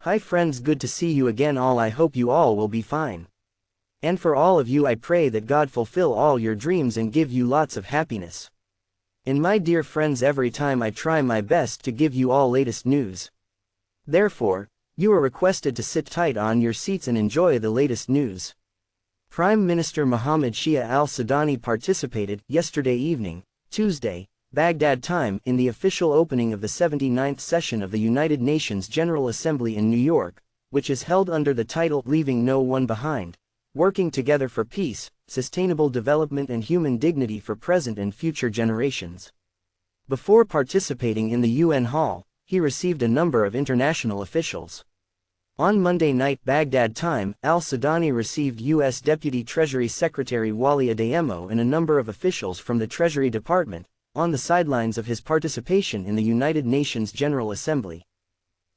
Hi friends, good to see you again all. I hope you all will be fine. And for all of you I pray that God fulfill all your dreams and give you lots of happiness. And my dear friends, every time I try my best to give you all latest news. Therefore, you are requested to sit tight on your seats and enjoy the latest news. Prime Minister Mohammed Shia al-Sudani participated yesterday evening, Tuesday, Baghdad time, in the official opening of the 79th session of the United Nations General Assembly in New York, which is held under the title Leaving No One Behind, Working Together for Peace, Sustainable Development and Human Dignity for Present and Future Generations. Before participating in the UN Hall, he received a number of international officials. On Monday night Baghdad time, al-Sudani received U.S. Deputy Treasury Secretary Wali Adeyemo and a number of officials from the Treasury Department, on the sidelines of his participation in the United Nations General Assembly.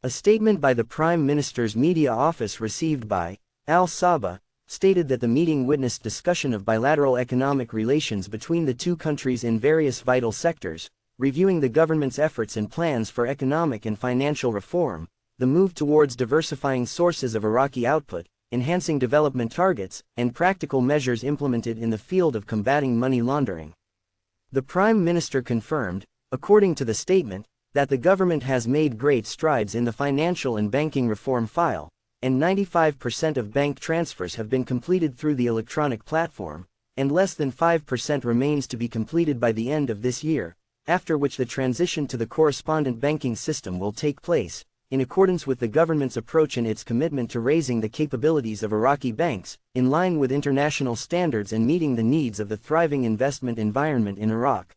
A statement by the Prime Minister's media office received by al-Saba stated that the meeting witnessed discussion of bilateral economic relations between the two countries in various vital sectors, reviewing the government's efforts and plans for economic and financial reform, the move towards diversifying sources of Iraqi output, enhancing development targets, and practical measures implemented in the field of combating money laundering. The Prime Minister confirmed, according to the statement, that the government has made great strides in the financial and banking reform file, and 95% of bank transfers have been completed through the electronic platform, and less than 5% remains to be completed by the end of this year, after which the transition to the correspondent banking system will take place, in accordance with the government's approach and its commitment to raising the capabilities of Iraqi banks, in line with international standards and meeting the needs of the thriving investment environment in Iraq.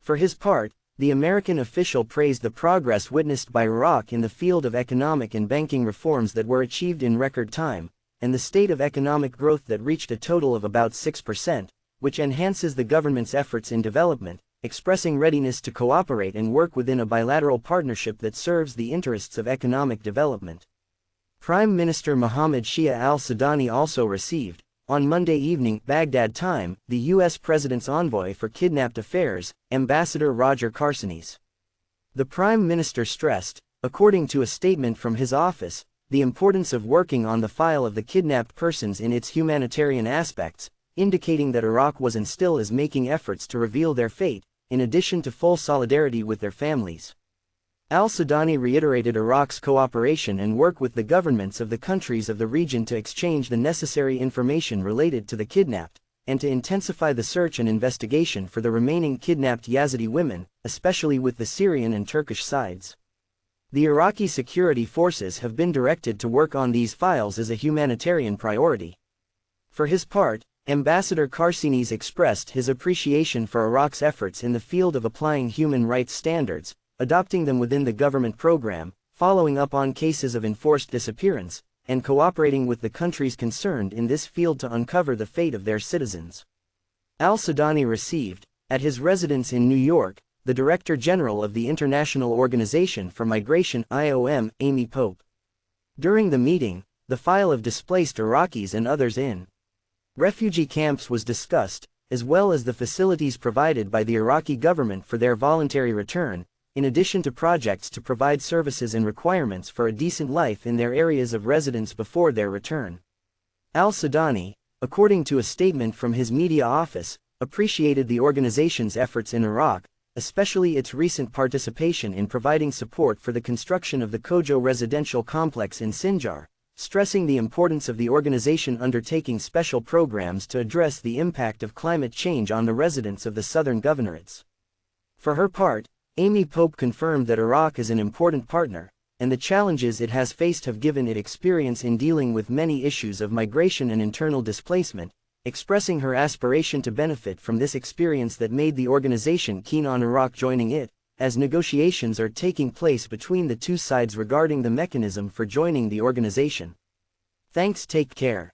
For his part, the American official praised the progress witnessed by Iraq in the field of economic and banking reforms that were achieved in record time, and the state of economic growth that reached a total of about 6%, which enhances the government's efforts in development, expressing readiness to cooperate and work within a bilateral partnership that serves the interests of economic development. Prime Minister Mohammed Shia al-Sudani also received, on Monday evening Baghdad time, the U.S. President's envoy for kidnapped affairs, Ambassador Roger Carstens. The Prime Minister stressed, according to a statement from his office, the importance of working on the file of the kidnapped persons in its humanitarian aspects, indicating that Iraq was and still is making efforts to reveal their fate, in addition to full solidarity with their families. Al-Sudani reiterated Iraq's cooperation and work with the governments of the countries of the region to exchange the necessary information related to the kidnapped, and to intensify the search and investigation for the remaining kidnapped Yazidi women, especially with the Syrian and Turkish sides. The Iraqi security forces have been directed to work on these files as a humanitarian priority. For his part, Ambassador Carstens expressed his appreciation for Iraq's efforts in the field of applying human rights standards, adopting them within the government program, following up on cases of enforced disappearance, and cooperating with the countries concerned in this field to uncover the fate of their citizens. Al-Sudani received, at his residence in New York, the Director General of the International Organization for Migration (IOM), Amy Pope. During the meeting, the file of displaced Iraqis and others in refugee camps was discussed, as well as the facilities provided by the Iraqi government for their voluntary return, in addition to projects to provide services and requirements for a decent life in their areas of residence before their return. Al-Sudani, according to a statement from his media office, appreciated the organization's efforts in Iraq, especially its recent participation in providing support for the construction of the Kojo residential complex in Sinjar, stressing the importance of the organization undertaking special programs to address the impact of climate change on the residents of the southern governorates. For her part, Amy Pope confirmed that Iraq is an important partner, and the challenges it has faced have given it experience in dealing with many issues of migration and internal displacement, expressing her aspiration to benefit from this experience that made the organization keen on Iraq joining it, as negotiations are taking place between the two sides regarding the mechanism for joining the organization. Thanks, take care.